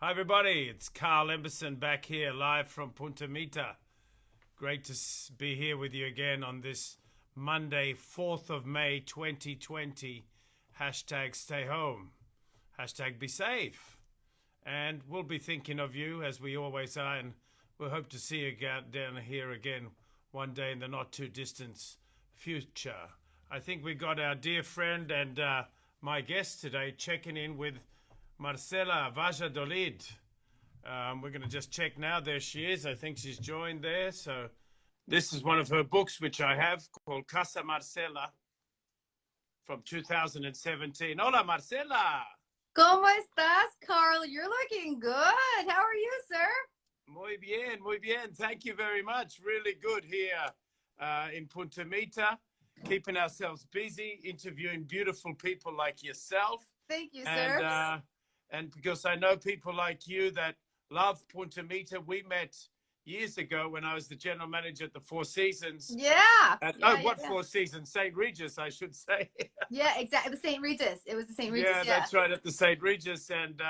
Hi, everybody. It's Carl Emberson back here live from Punta Mita. Great to be here with you again on this Monday, 4th of May, 2020. Hashtag stay home. Hashtag be safe. And we'll be thinking of you as we always are. And we'll hope to see you down here again one day in the not too distant future. I think we got our dear friend and my guest today checking in with Marcela, Valladolid. We're going to just check now. There she is. I think she's joined there. So this is one of her books, which I have, called Casa Marcela from 2017. Hola, Marcela. ¿Cómo estás, Carl? You're looking good. How are you, sir? Muy bien, muy bien. Thank you very much. Really good here in Punta Mita, keeping ourselves busy, interviewing beautiful people like yourself. Thank you, sir. And because I know people like you that love Punta Mita, we met years ago when I was the general manager at the Four Seasons. Yeah. Four Seasons? St. Regis, I should say. Yeah, exactly. The St. Regis. It was the St. Regis. Yeah, that's right, at the St. Regis. And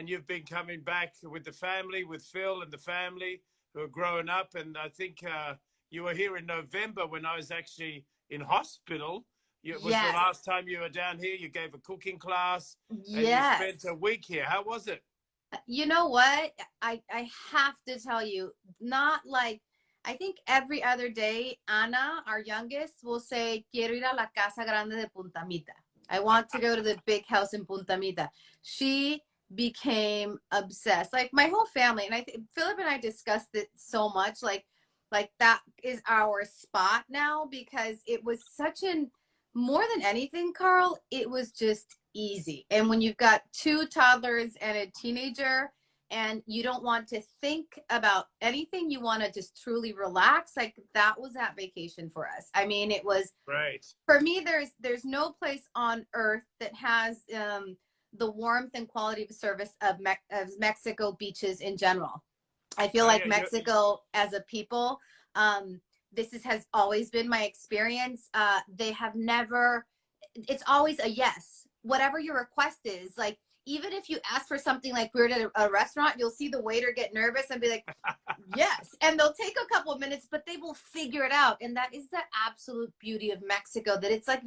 you've been coming back with the family, with Phil and the family who are growing up. And I think you were here in November when I was actually in hospital. It was the last time you were down here. You gave a cooking class. Yes. And you spent a week here. How was it? You know what? I have to tell you, not like, I think every other day, Ana, our youngest, will say, quiero ir a la casa grande de Punta Mita. I want to go to the big house in Punta Mita. She became obsessed. Like my whole family, and I think Philip and I discussed it so much. Like that is our spot now, because it was such an, more than anything, Carl, it was just easy. And when you've got two toddlers and a teenager and you don't want to think about anything, you want to just truly relax, like that was that vacation for us. I mean, it was right. For me, there's no place on earth that has the warmth and quality of service of Mexico beaches in general. I feel like Mexico as a people, has always been my experience. They have never, it's always a yes. Whatever your request is, like, even if you ask for something like we're at a restaurant, you'll see the waiter get nervous and be like, yes. And they'll take a couple of minutes, but they will figure it out. And that is the absolute beauty of Mexico, that it's like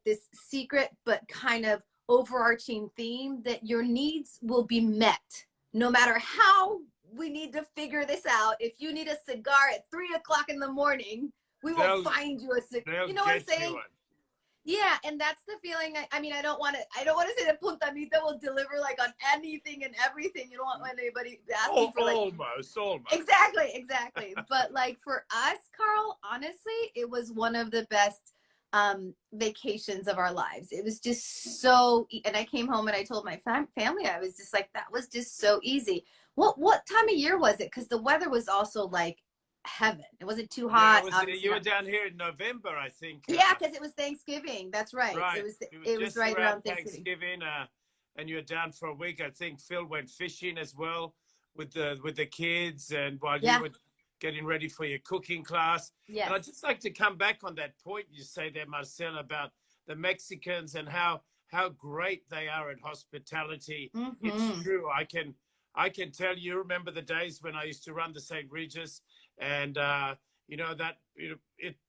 this secret, but kind of overarching theme that your needs will be met no matter how we need to figure this out. If you need a cigar at 3 o'clock in the morning, we will find you a cigar. You know what I'm saying? Yeah, and that's the feeling. I mean, I don't want to say that Punta Mita will deliver like on anything and everything. You don't want anybody asking for like almost. Exactly. But like for us, Carl, honestly, it was one of the best vacations of our lives. It was just so, and I came home and I told my family, I was just like, that was just so easy. What time of year was it? Because the weather was also like heaven. It wasn't too hot. You were down here in November, I think. Yeah, because it was Thanksgiving. That's right. It was right around Thanksgiving. And you were down for a week. I think Phil went fishing as well with the kids, and while you were getting ready for your cooking class. Yes. And I'd just like to come back on that point you say there, Marcela, about the Mexicans and how great they are at hospitality. Mm-hmm. It's true. I can tell you, remember the days when I used to run the St. Regis, and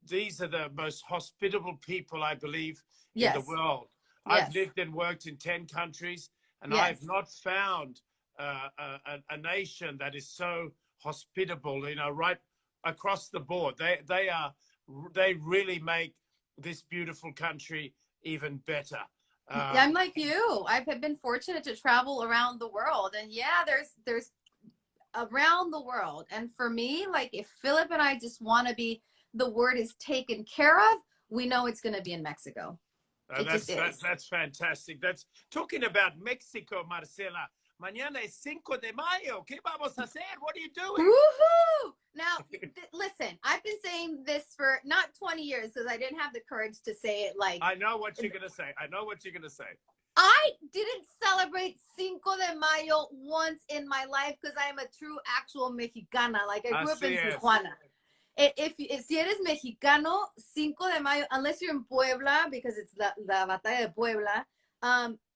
these are the most hospitable people, I believe, in the world. Yes. I've lived and worked in 10 countries, and I've not found a nation that is so hospitable, right across the board. They really make this beautiful country even better. I'm like you. I've been fortunate to travel around the world, and there's around the world. And for me, like if Philip and I just want to be, the word is taken care of, we know it's going to be in Mexico. That's fantastic. That's talking about Mexico, Marcela. Mañana es Cinco de Mayo. ¿Qué vamos a hacer? What are you doing? Woohoo! Now, listen, I've been saying this for not 20 years because I didn't have the courage to say it like... I know what you're going to say. I didn't celebrate Cinco de Mayo once in my life because I am a true, actual Mexicana. Like I grew up in Tijuana. If si eres mexicano, Cinco de Mayo, unless you're in Puebla, because it's la Batalla de Puebla,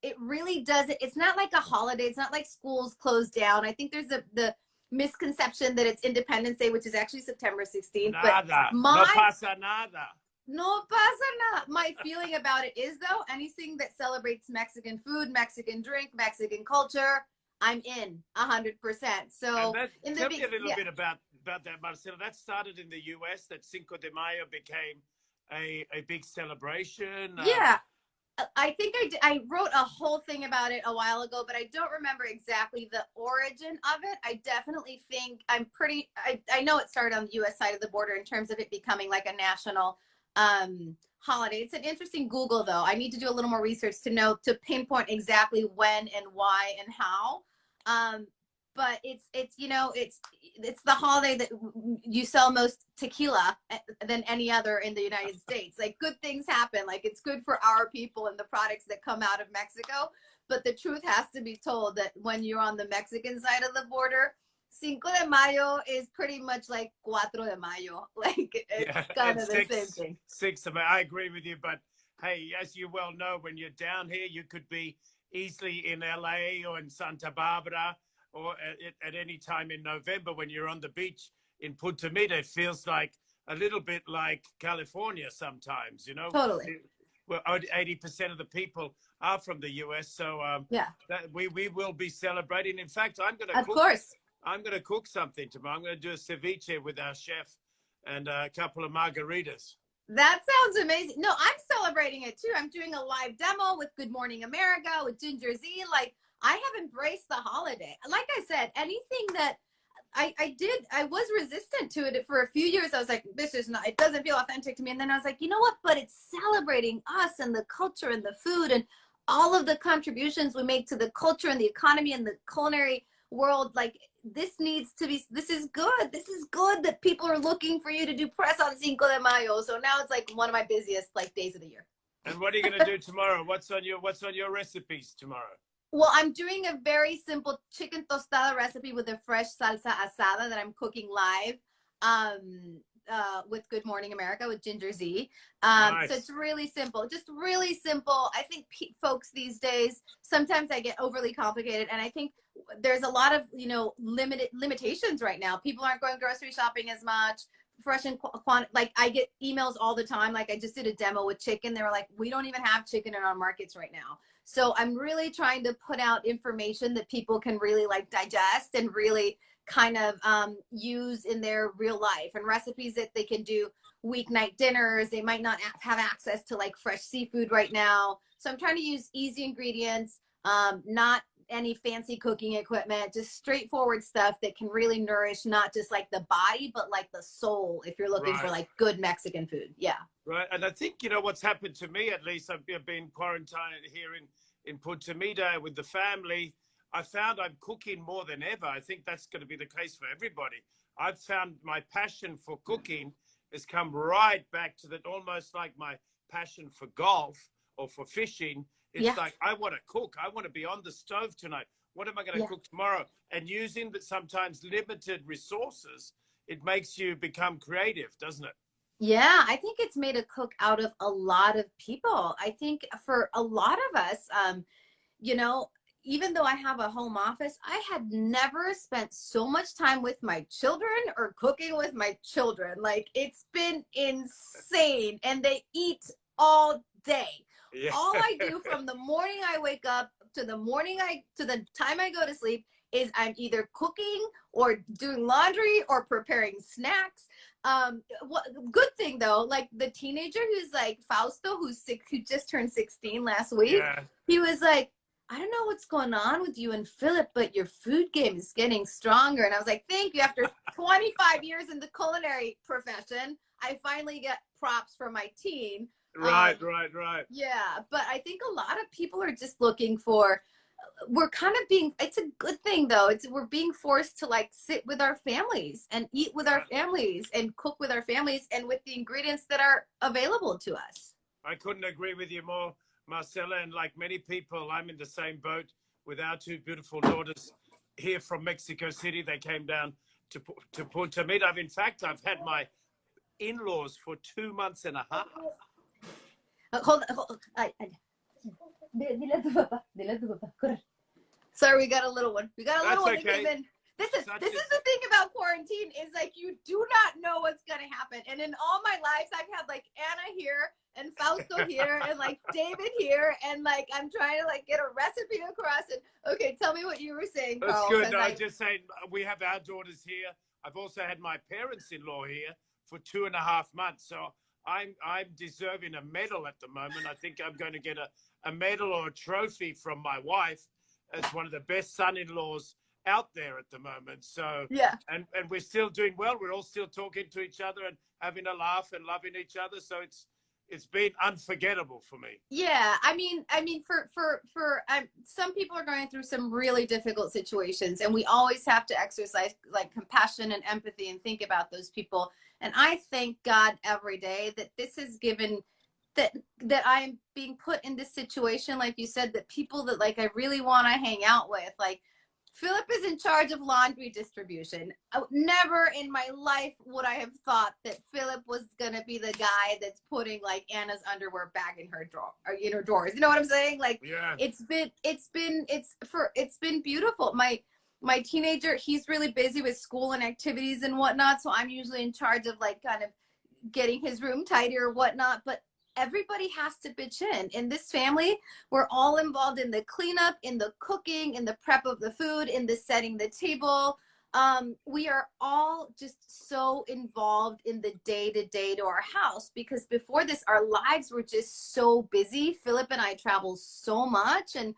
it really doesn't, it's not like a holiday. It's not like schools closed down. I think there's the misconception that it's Independence Day, which is actually September 16th. But Nada. No my, pasa nada. no pasa nada. My feeling about it is, though, anything that celebrates Mexican food, Mexican drink, Mexican culture, I'm in 100%. So tell me a little bit about that, Marcela. That started in the US, that Cinco de Mayo became a big celebration. Yeah. I think I wrote a whole thing about it a while ago, but I don't remember exactly the origin of it. I definitely think I know it started on the US side of the border in terms of it becoming like a national holiday. It's an interesting Google, though. I need to do a little more research to pinpoint exactly when and why and how. But it's the holiday that you sell most tequila than any other in the United States. Like, good things happen. Like, it's good for our people and the products that come out of Mexico. But the truth has to be told that when you're on the Mexican side of the border, Cinco de Mayo is pretty much like Cuatro de Mayo. Like, it's kind of the same thing. 6 of May. I agree with you. But hey, as you well know, when you're down here, you could be easily in LA or in Santa Barbara, or at any time in November when you're on the beach in Punta Mita. It feels like a little bit like California sometimes, you know? Totally. Well, 80% of the people are from the US, so we will be celebrating. In fact, I'm going to cook something tomorrow. I'm going to do a ceviche with our chef and a couple of margaritas. That sounds amazing. No, I'm celebrating it too. I'm doing a live demo with Good Morning America, with Ginger Z. Like, I have embraced the holiday. Like I said, anything that I was resistant to it for a few years. I was like, it doesn't feel authentic to me. And then I was like, you know what? But it's celebrating us and the culture and the food and all of the contributions we make to the culture and the economy and the culinary world. Like, this is good. This is good that people are looking for you to do press on Cinco de Mayo. So now it's like one of my busiest days of the year. And what are you going to do tomorrow? What's on your recipes tomorrow? Well, I'm doing a very simple chicken tostada recipe with a fresh salsa asada that I'm cooking live with Good Morning America with Ginger Z. Nice. So it's really simple, just really simple. I think folks these days, sometimes I get overly complicated, and I think there's a lot of, limitations right now. People aren't going grocery shopping as much. Fresh and like, I get emails all the time. Like, I just did a demo with chicken. They were like, we don't even have chicken in our markets right now. So I'm really trying to put out information that people can really digest and really kind of use in their real life, and recipes that they can do weeknight dinners. They might not have access to fresh seafood right now. So I'm trying to use easy ingredients, not any fancy cooking equipment, just straightforward stuff that can really nourish not just the body, but the soul, if you're looking for good Mexican food. Yeah. Right. And I think, what's happened to me, at least, I've been quarantined here in Punta Mita with the family. I found I'm cooking more than ever. I think that's going to be the case for everybody. I've found my passion for cooking has come right back to that, almost like my passion for golf or for fishing. It's like, I want to cook. I want to be on the stove tonight. What am I going to cook tomorrow? And using the sometimes limited resources, it makes you become creative, doesn't it? Yeah, I think it's made a cook out of a lot of people. I think for a lot of us, even though I have a home office, I had never spent so much time with my children or cooking with my children. Like, it's been insane, and they eat all day. Yeah. All I do from the morning I wake up to the time I go to sleep is I'm either cooking or doing laundry or preparing snacks. Good thing though, the teenager who's Fausto, who just turned 16 last week, he was like, I don't know what's going on with you and Philip, but your food game is getting stronger. And I was like, thank you. After 25 years in the culinary profession, I finally get props for my teen. Right. Yeah, but I think a lot of people are just looking for, it's a good thing though. We're being forced to sit with our families and eat with our families and cook with our families and with the ingredients that are available to us. I couldn't agree with you more, Marcela. And like many people, I'm in the same boat with our two beautiful daughters here from Mexico City. They came down to Punta Mita. In fact, I've had my in-laws for 2 months and a half. Hold on. Dile a tu papá. Dile a tu papá. Corre. Sorry, we got a little one. We got a little one that came in. This is the thing about quarantine is like you do not know what's gonna happen. And in all my lives, I've had like Anna here and Fausto here and like David here, and like I'm trying to like get a recipe across. And okay, tell me what you were saying, Carl. That's good. No, I'm just saying we have our daughters here. I've also had my parents-in-law here for 2.5 months. So I'm deserving a medal at the moment. I think I'm going to get a medal or a trophy from my wife as one of the best son-in-laws out there at the moment. So yeah, and we're still doing well. We're all still talking to each other and having a laugh and loving each other. So it's been unforgettable for me. Yeah, I mean, for some people are going through some really difficult situations, and we always have to exercise like compassion and empathy and think about those people. And I thank God every day that this is given that I'm being put in this situation, like you said, that people that like I really want to hang out with, like Philip is in charge of laundry distribution. Never in my life would I have thought that Philip was gonna be the guy that's putting like Anna's underwear back in her drawer or in her drawers. You know what I'm saying? Like, yeah. It's been beautiful. My teenager, he's really busy with school and activities and whatnot, so I'm usually in charge of like kind of getting his room tidy or whatnot. But everybody has to pitch in this family. We're all involved in the cleanup, in the cooking, in the prep of the food, in the setting the table. We are all just so involved in the day-to-day to our house, because before this our lives were just so busy. Philip and I travel so much, and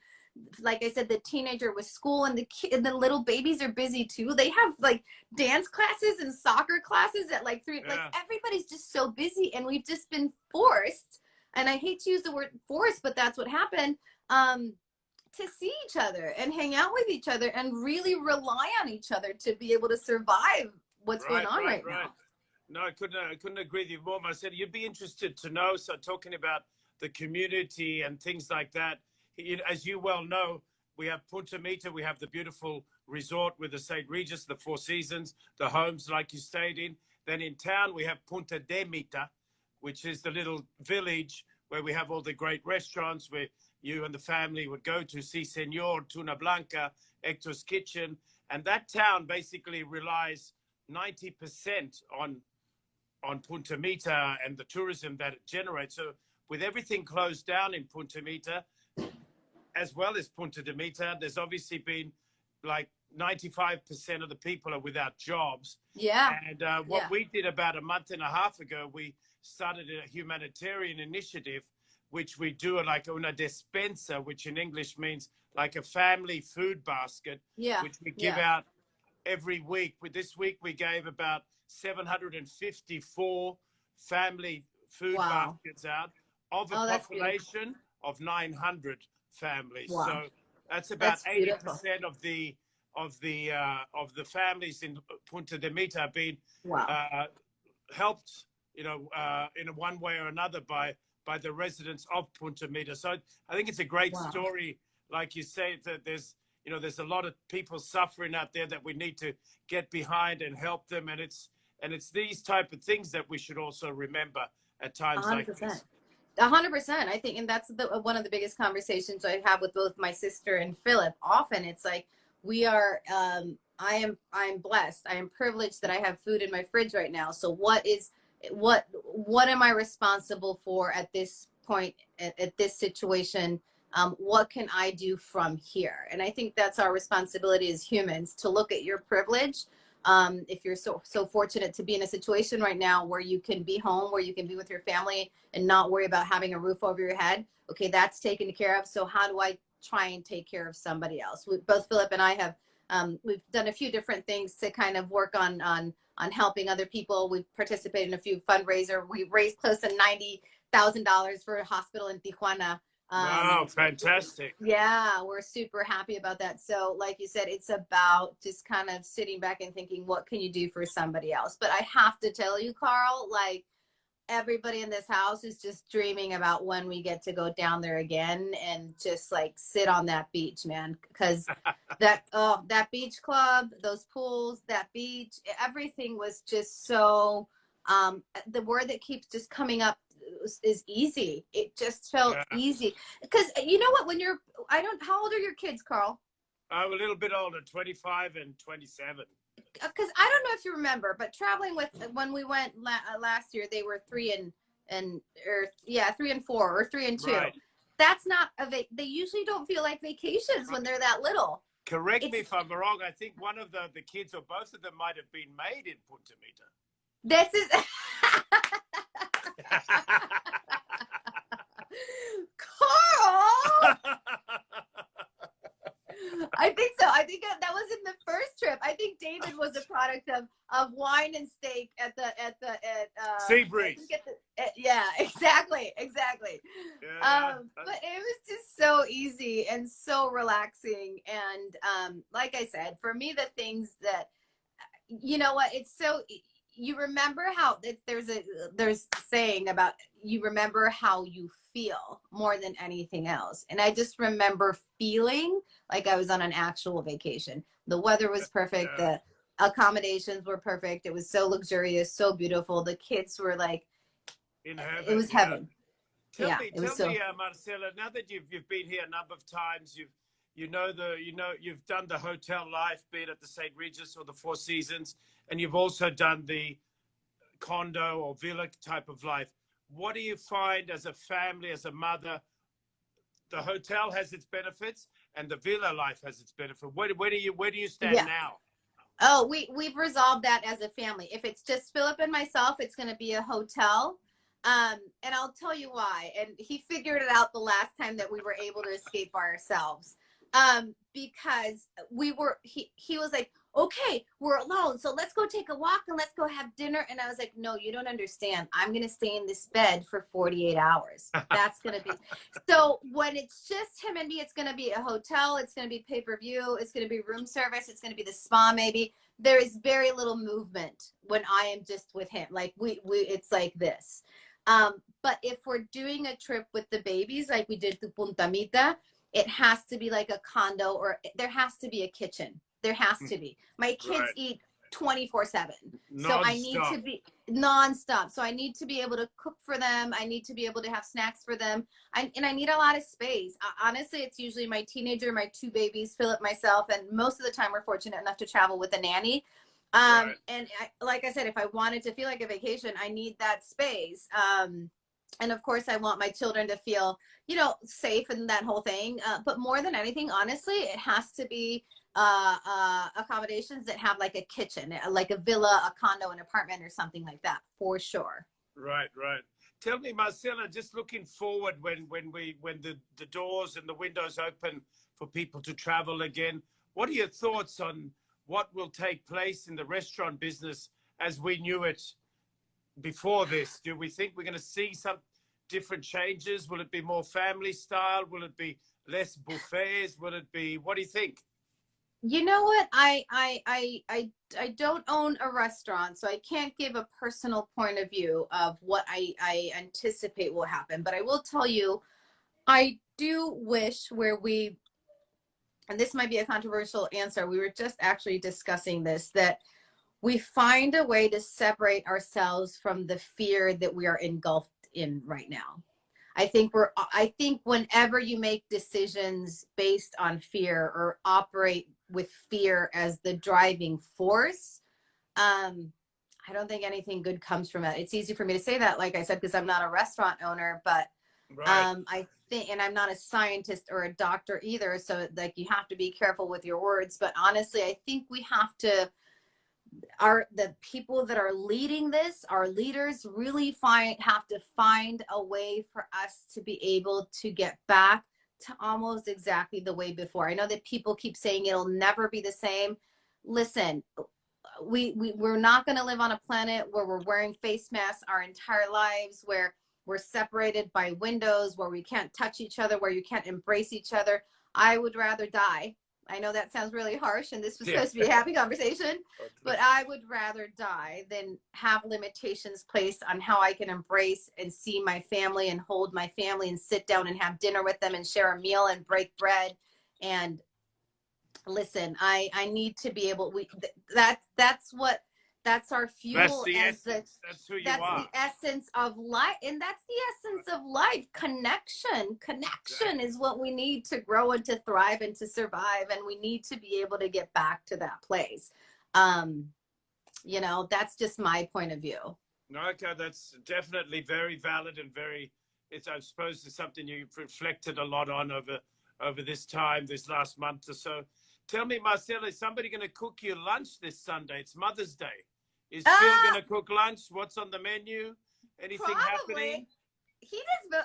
like I said, the teenager with school and the little babies are busy too. They have like dance classes and soccer classes at like 3. Yeah. Like everybody's just so busy, and we've just been forced, and I hate to use the word forced, but that's what happened, to see each other and hang out with each other and really rely on each other to be able to survive what's going on right now. No, I couldn't agree with you more. Marcela, you'd be interested to know. So talking about the community and things like that, as you well know, we have Punta Mita, we have the beautiful resort with the St. Regis, the Four Seasons, the homes like you stayed in. Then in town, we have Punta Mita, which is the little village where we have all the great restaurants where you and the family would go to. Si Senor, Tuna Blanca, Hector's Kitchen. And that town basically relies 90% on Punta Mita and the tourism that it generates. So with everything closed down in Punta Mita, as well as Punta Mita, there's obviously been like 95% of the people are without jobs. Yeah. And what we did about 1.5 months ago, we started a humanitarian initiative, which we do like una despensa, which in English means like a family food basket, which we give out every week. This week we gave about 754 family food baskets out of a population of 900 families. Wow. So that's about 80% of the families in Punta Mita have been helped, in one way or another by the residents of Punta Mita. So I think it's a great story, like you say, that there's a lot of people suffering out there that we need to get behind and help them, and it's these type of things that we should also remember at times 100%. Like this. 100%. I think, and that's one of the biggest conversations I have with both my sister and Philip. Often it's like we are, I'm blessed. I am privileged that I have food in my fridge right now. So what am I responsible for at this point, at this situation? What can I do from here? And I think that's our responsibility as humans, to look at your privilege. If you're so fortunate to be in a situation right now where you can be home, where you can be with your family and not worry about having a roof over your head, okay, that's taken care of. So how do I try and take care of somebody else? Both Philip and I have, we've done a few different things to kind of work on helping other people. We've participated in a few fundraisers. We've raised close to $90,000 for a hospital in Tijuana. Wow, fantastic. Yeah, we're super happy about that. So like you said, it's about just kind of sitting back and thinking, what can you do for somebody else? But I have to tell you, Carl, like everybody in this house is just dreaming about when we get to go down there again and just like sit on that beach, man. Because that beach club, those pools, that beach, everything was just so, the word that keeps just coming up is easy. It just felt Yeah. easy. Because you know what, how old are your kids, Carl? I'm a little bit older, 25 and 27. Because I don't know if you remember, but traveling when we went last year, they were 3 and 4 or 3 and 2. Right. That's not they usually don't feel like vacations when they're that little. Correct me if I'm wrong. I think one of the kids or both of them might have been made in Punta Mita. This is Carl. I think so. I think that was in the first trip. I think David was a product of wine and steak at Seabreeze. Yeah, exactly. Yeah. But it was just so easy and so relaxing. And like I said, for me, the things that, you know what, it's so, you remember how there's saying about you remember how you feel more than anything else. And I just remember feeling like I was on an actual vacation. The weather was perfect. Yeah. The accommodations were perfect. It was so luxurious, so beautiful. The kids were like, In heaven. it was heaven. Tell Yeah, me, Marcela, now that you've been here a number of times, you've done the hotel life, be it at the St. Regis or the Four Seasons, and you've also done the condo or villa type of life. What do you find as a family, as a mother? The hotel has its benefits, and the villa life has its benefit. Where do you stand now? Oh, we've resolved that as a family. If it's just Philip and myself, it's going to be a hotel. And I'll tell you why. And he figured it out the last time that we were able to escape by ourselves. Because he was like, okay, we're alone, so let's go take a walk and let's go have dinner. And I was like, no, you don't understand. I'm going to stay in this bed for 48 hours. That's going to be. So when it's just him and me, it's going to be a hotel. It's going to be pay-per-view. It's going to be room service. It's going to be the spa maybe. There is very little movement when I am just with him. Like it's like this. But if we're doing a trip with the babies, like we did to Punta Mita, it has to be like a condo, or there has to be a kitchen. There has to be. My kids eat 24/7. So I need to be nonstop. So I need to be able to cook for them. I need to be able to have snacks for them. And I need a lot of space. Honestly, it's usually my teenager, my 2 babies, Philip, myself. And most of the time we're fortunate enough to travel with a nanny. And like I said, if I wanted to feel like a vacation, I need that space. And of course, I want my children to feel, safe and that whole thing. But more than anything, honestly, it has to be accommodations that have like a kitchen, like a villa, a condo, an apartment, or something like that, for sure. Right. Tell me, Marcela, just looking forward when the doors and the windows open for people to travel again, what are your thoughts on what will take place in the restaurant business as we knew it before this? Do we think we're going to see some different changes? Will it be more family style? Will it be less buffets? What do you think? You know what? I don't own a restaurant, so I can't give a personal point of view of what I anticipate will happen. But I will tell you, I do wish and this might be a controversial answer, we were just actually discussing this, that we find a way to separate ourselves from the fear that we are engulfed in right now. I think whenever you make decisions based on fear or operate with fear as the driving force, I don't think anything good comes from it. It's easy for me to say that, like I said, because I'm not a restaurant owner, but I think, and I'm not a scientist or a doctor either. So like, you have to be careful with your words, but honestly, I think we have to, the people that are leading this, our leaders, really have to find a way for us to be able to get back to almost exactly the way before. I know that people keep saying it'll never be the same. Listen, we're not going to live on a planet where we're wearing face masks our entire lives, where we're separated by windows, where we can't touch each other, where you can't embrace each other. I would rather die. I know that sounds really harsh, and this was supposed to be a happy conversation, but I would rather die than have limitations placed on how I can embrace and see my family and hold my family and sit down and have dinner with them and share a meal and break bread. And listen, I need to be able, that's That's our That's fuel, the as essence. That's who you that's are. the essence of life, and that's the essence of life. Connection Exactly. is what we need to grow and to thrive and to survive, and we need to be able to get back to that place. um that's just my point of view. No, okay, that's definitely very valid and very. It's, I suppose, it's something you've reflected a lot on over this time, this last month or so. Tell me, Marcela, is somebody going to cook you lunch this Sunday? It's Mother's Day. Is Phil going uh to cook lunch? What's on the menu? Anything happening? Probably. He does.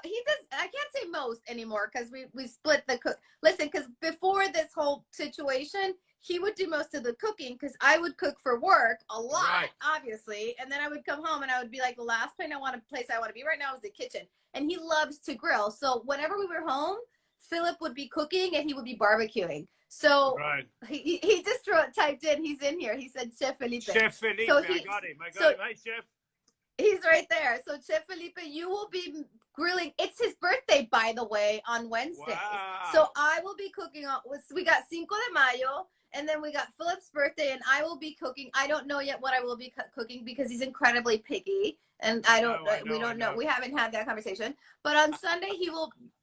I can't say most anymore, because we split the cook. Listen, because before this whole situation, he would do most of the cooking, because I would cook for work a lot, Right. obviously, and then I would come home and I would be like, the last place I want to be right now is the kitchen. And he loves to grill, so whenever we were home, Philip would be cooking and he would be barbecuing. So Right. he just typed in. He's in here. He said Chef Felipe. Chef Felipe. So I got him. so Hey, Chef. he's right there. So Chef Felipe, you will be grilling. It's his birthday, by the way, on Wednesday. Wow. So I will be cooking we got Cinco de Mayo, and then we got Philip's birthday, and I will be cooking. I don't know yet what I will be cooking, because he's incredibly picky, and we don't know. We haven't had that conversation. But on Sunday,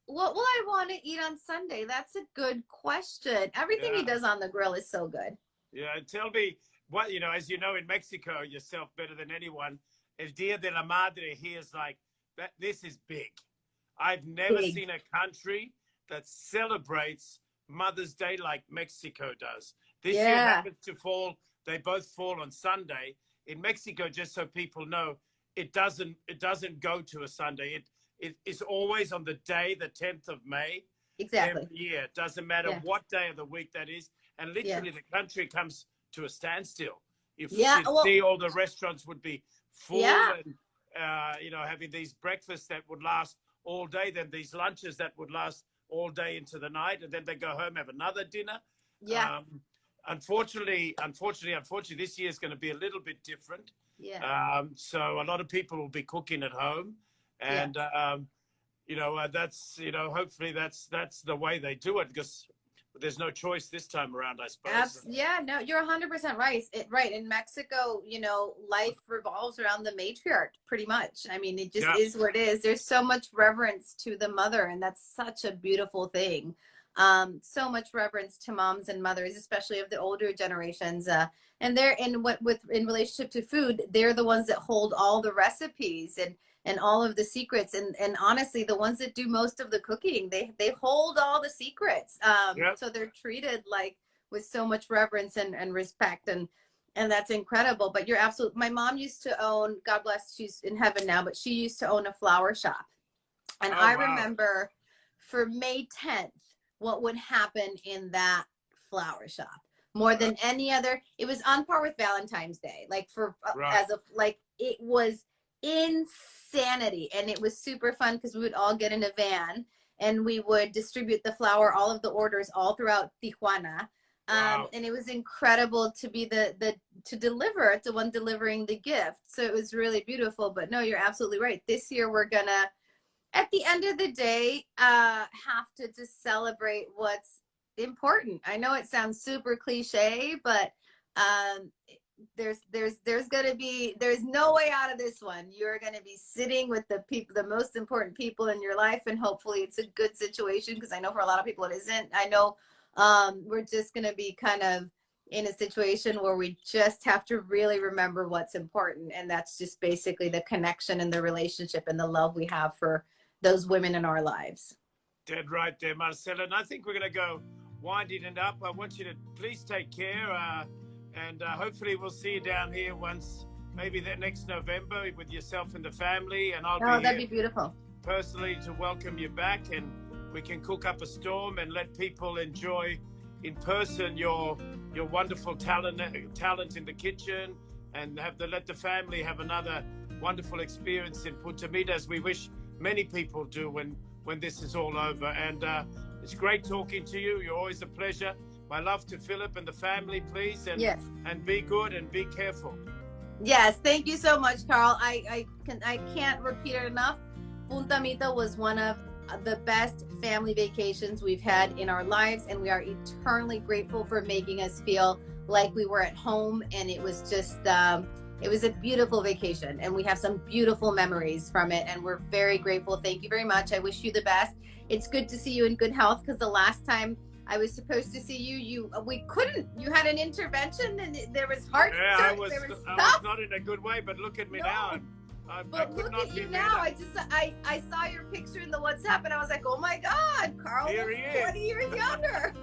what will I want to eat on Sunday? That's a good question. Everything he does on the grill is so good. Yeah, tell me what, as you know, in Mexico, yourself better than anyone, El Dia de la Madre here is like that. This is big. I've never seen a country that celebrates Mother's Day like Mexico does. This year happens to fall. They both fall on Sunday. In Mexico, just so people know, it doesn't go to a Sunday. It is always on the day, the 10th of May. Exactly. Every year. It doesn't matter what day of the week that is. And literally the country comes to a standstill. You'd see all the restaurants would be full, and having these breakfasts that would last all day, then these lunches that would last all day into the night, and then they go home, have another dinner. Unfortunately, this year is going to be a little bit different. So a lot of people will be cooking at home, and that's hopefully that's the way they do it, because there's no choice this time around, I suppose. No, you're 100% right. Right. In Mexico, life revolves around the matriarch, pretty much. I mean, it just is what it is. There's so much reverence to the mother, and that's such a beautiful thing. So much reverence to moms and mothers, especially of the older generations. And they're in relationship to food, they're the ones that hold all the recipes and all of the secrets, and honestly, the ones that do most of the cooking, they hold all the secrets. So they're treated like with so much reverence and respect, and that's incredible. But you're absolutely. My mom used to own, God bless, she's in heaven now, but she used to own a flower shop, and I remember for May 10th what would happen in that flower shop more than any other. It was on par with Valentine's Day, it was insanity. And it was super fun, because we would all get in a van and we would distribute the flower, all of the orders, all throughout Tijuana. And it was incredible to be to deliver, the one delivering the gift. So it was really beautiful. But no, you're absolutely right. This year we're gonna, at the end of the day, have to just celebrate what's important. I know it sounds super cliche, but there's no way out of this one. You're going to be sitting with the most important people in your life, and hopefully it's a good situation, because I know for a lot of people it isn't. I know we're just going to be kind of in a situation where we just have to really remember what's important, and that's just basically the connection and the relationship and the love we have for those women in our lives. Dead right there, Marcela. And I think we're going to go winding it up. I want you to please take care, and hopefully we'll see you down here once, maybe the next November, with yourself and the family, and that'd be beautiful personally to welcome you back, and we can cook up a storm and let people enjoy in person your wonderful talent in the kitchen, and let the family have another wonderful experience in Punta Mita, as we wish many people do when this is all over. And it's great talking to you. You're always a pleasure. My love to Philip and the family, please, and be good and be careful. Yes, thank you so much, Carl. I can't repeat it enough. Punta Mita was one of the best family vacations we've had in our lives, and we are eternally grateful for making us feel like we were at home. And it was just It was a beautiful vacation, and we have some beautiful memories from it, and we're very grateful. Thank you very much. I wish you the best. It's good to see you in good health, because the last time I was supposed to see you, we couldn't. You had an intervention, and there was heart. Yeah, I was not in a good way, but look at me now. But look at you now. I saw your picture in the WhatsApp, and I was like, oh my God, Carl is 20 years younger.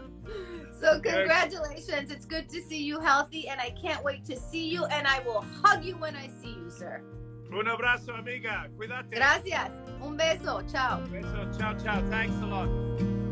So congratulations. It's good to see you healthy, and I can't wait to see you, and I will hug you when I see you, sir. Un abrazo, amiga. Cuídate. Gracias. Un beso. Ciao. Beso. Ciao, ciao. Thanks a lot.